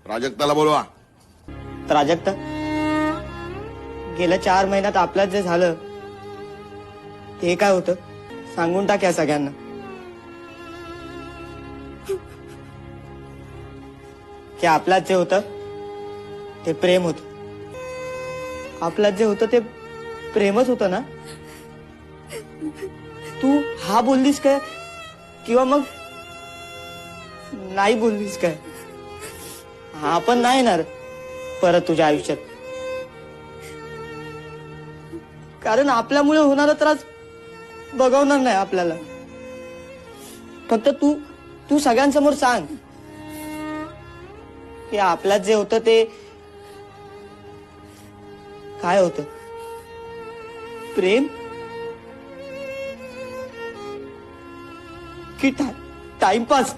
प्राजक्ताला बोलवा. प्राजक्ता, गेल्या 4 महिन्यात आपल्यात जे झालं ते काय होतं सांगून टाक या सगळ्यांना. की आपल्यात जे होतं ते प्रेम होतं. आपल्यात जे होतं ते प्रेमच होतं ना. तू हा बोललीस काय किंवा मग नाही बोललीस काय? हा पण नाही येणार परत तुझ्या आयुष्यात, कारण आपल्यामुळे होणारा त्रास बघवणार नाही आपल्याला. फक्त तू सगळ्यांसमोर सांग की आपल्यात जे होतं ते काय होतं. प्रेम की टाइमपास.